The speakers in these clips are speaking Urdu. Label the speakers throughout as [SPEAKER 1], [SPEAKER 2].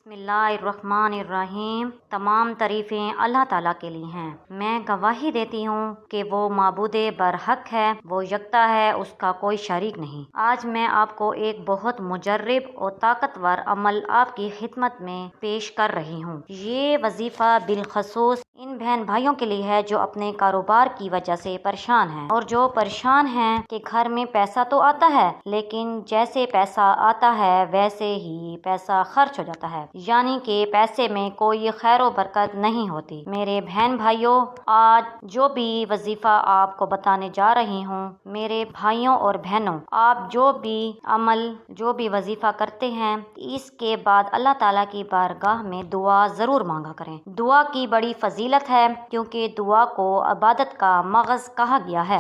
[SPEAKER 1] بسم اللہ الرحمن الرحیم۔ تمام تعریفیں اللہ تعالیٰ کے لیے ہیں۔ میں گواہی دیتی ہوں کہ وہ معبود برحق ہے، وہ یکتا ہے، اس کا کوئی شریک نہیں۔ آج میں آپ کو ایک بہت مجرب اور طاقتور عمل آپ کی خدمت میں پیش کر رہی ہوں۔ یہ وظیفہ بالخصوص ان بہن بھائیوں کے لیے ہے جو اپنے کاروبار کی وجہ سے پریشان ہیں، اور جو پریشان ہیں کہ گھر میں پیسہ تو آتا ہے لیکن جیسے پیسہ آتا ہے ویسے ہی پیسہ خرچ ہو جاتا ہے، یعنی کہ پیسے میں کوئی خیر و برکت نہیں ہوتی۔ میرے بہن بھائیوں، آج جو بھی وظیفہ آپ کو بتانے جا رہی ہوں، میرے بھائیوں اور بہنوں، آپ جو بھی عمل، جو بھی وظیفہ کرتے ہیں، اس کے بعد اللہ تعالیٰ کی بارگاہ میں دعا ضرور مانگا کریں۔ دعا کی بڑی فضیلت ہے کیونکہ دعا کو عبادت کا مغز کہا گیا ہے۔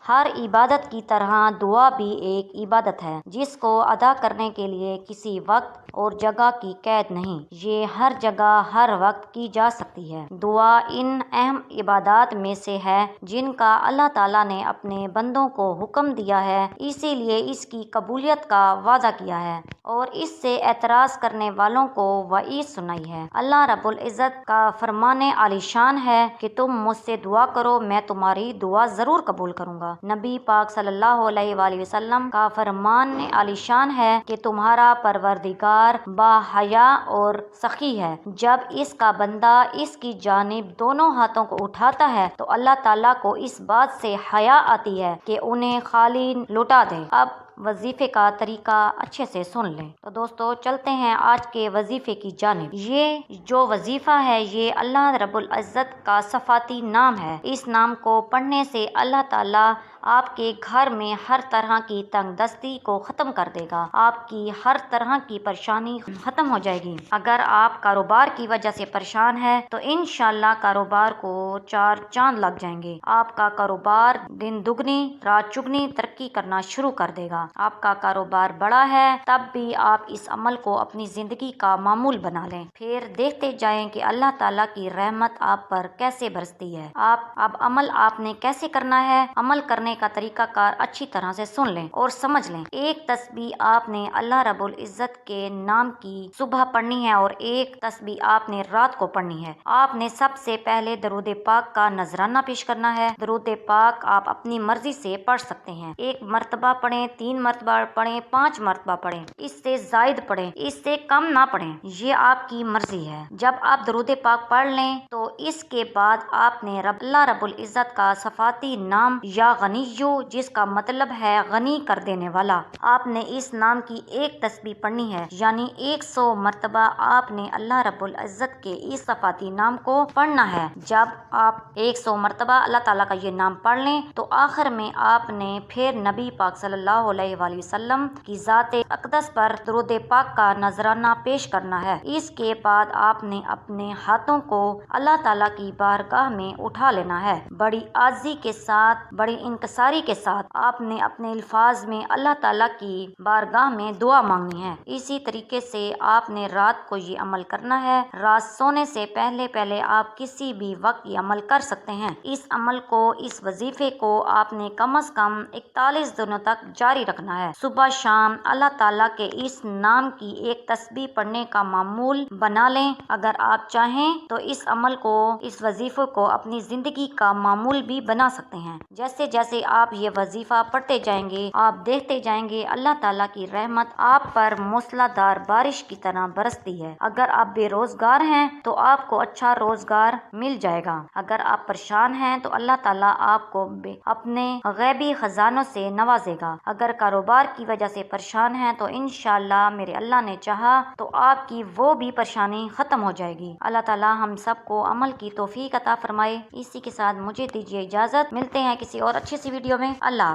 [SPEAKER 1] ہر عبادت کی طرح دعا بھی ایک عبادت ہے جس کو ادا کرنے کے لیے کسی وقت اور جگہ کی قید نہیں، یہ ہر جگہ ہر وقت کی جا سکتی ہے۔ دعا ان اہم عبادات میں سے ہے جن کا اللہ تعالیٰ نے اپنے بندوں کو حکم دیا ہے، اسی لیے اس کی قبولیت کا وعدہ کیا ہے اور اس سے اعتراض کرنے والوں کو وعید سنائی ہے۔ اللہ رب العزت کا فرمان عالی شان ہے کہ تم مجھ سے دعا کرو، میں تمہاری دعا ضرور قبول کروں گا۔ نبی پاک صلی اللہ علیہ وآلہ وسلم کا فرمان عالی شان ہے کہ تمہارا پروردگار باحیا اور سخی ہے۔ جب اس کا بندہ اس کی جانب دونوں ہاتھوں کو اٹھاتا ہے تو اللہ تعالیٰ کو اس بات سے حیا آتی ہے کہ انہیں خالی لوٹا دے۔ اب وظیفے کا طریقہ اچھے سے سن لیں۔ تو دوستو، چلتے ہیں آج کے وظیفے کی جانب۔ یہ جو وظیفہ ہے یہ اللہ رب العزت کا صفاتی نام ہے۔ اس نام کو پڑھنے سے اللہ تعالیٰ آپ کے گھر میں ہر طرح کی تنگ دستی کو ختم کر دے گا، آپ کی ہر طرح کی پریشانی ختم ہو جائے گی۔ اگر آپ کاروبار کی وجہ سے پریشان ہیں تو انشاءاللہ کاروبار کو چار چاند لگ جائیں گے۔ آپ کا کاروبار دن دگنی رات چگنی ترقی کرنا شروع کر دے گا۔ آپ کا کاروبار بڑا ہے تب بھی آپ اس عمل کو اپنی زندگی کا معمول بنا لیں، پھر دیکھتے جائیں کہ اللہ تعالیٰ کی رحمت آپ پر کیسے برستی ہے۔ اب عمل آپ نے کیسے کرنا ہے، عمل کرنے کا طریقہ کار اچھی طرح سے سن لیں اور سمجھ لیں۔ ایک تسبیح آپ نے اللہ رب العزت کے نام کی صبح پڑھنی ہے اور ایک تسبیح آپ نے رات کو پڑھنی ہے۔ آپ نے سب سے پہلے درود پاک کا نذرانہ پیش کرنا ہے۔ درود پاک آپ اپنی مرضی سے پڑھ سکتے ہیں، 1 مرتبہ پڑھیں، 3 مرتبہ پڑھیں، 5 مرتبہ پڑھیں، اس سے زائد پڑھیں، اس سے کم نہ پڑھیں، یہ آپ کی مرضی ہے۔ جب آپ درود پاک پڑھ لیں تو اس کے بعد آپ نے اللہ رب العزت کا صفاتی نام یا غنیو، جس کا مطلب ہے غنی کر دینے والا، آپ نے اس نام کی ایک تسبیح پڑھنی ہے، یعنی 100 مرتبہ آپ نے اللہ رب العزت کے اس صفاتی نام کو پڑھنا ہے۔ جب آپ 100 مرتبہ اللہ تعالیٰ کا یہ نام پڑھ لیں تو آخر میں آپ نے پھر نبی پاک صلی اللہ علیہ وآلہ وسلم کی ذات اقدس پر درود پاک کا نذرانہ پیش کرنا ہے۔ اس کے بعد آپ نے اپنے ہاتھوں کو اللہ تعالیٰ کی بارگاہ میں اٹھا لینا ہے۔ بڑی عاجزی کے ساتھ، بڑی انکساری کے ساتھ آپ نے اپنے الفاظ میں اللہ تعالیٰ کی بارگاہ میں دعا مانگنی ہے۔ اسی طریقے سے آپ نے رات کو یہ عمل کرنا ہے۔ رات سونے سے پہلے آپ کسی بھی وقت یہ عمل کر سکتے ہیں۔ اس عمل کو، اس وظیفے کو آپ نے کم از کم 41 دنوں تک جاری رکھنا ہے۔ صبح شام اللہ تعالیٰ کے اس نام کی ایک تسبیح پڑھنے کا معمول بنا لیں۔ اگر آپ چاہیں تو اس عمل کو، اس وظیفے کو اپنی زندگی کا معمول بھی بنا سکتے ہیں۔ جیسے جیسے آپ یہ وظیفہ پڑھتے جائیں گے آپ دیکھتے جائیں گے اللہ تعالیٰ کی رحمت آپ پر موسلا دھار بارش کی طرح برستی ہے۔ اگر آپ بے روزگار ہیں تو آپ کو اچھا روزگار مل جائے گا۔ اگر آپ پریشان ہیں تو اللہ تعالیٰ آپ کو اپنے غیبی خزانوں سے نوازے گا۔ اگر کاروبار کی وجہ سے پریشان ہیں تو انشاءاللہ میرے اللہ نے چاہا تو آپ کی وہ بھی پریشانی ختم ہو جائے گی۔ اللہ تعالیٰ ہم سب کو عمل کی توفیق عطا فرمائے۔ اسی کے ساتھ مجھے دیجیے اجازت، ملتے ہیں کسی اور اچھی سی ویڈیو میں۔ اللہ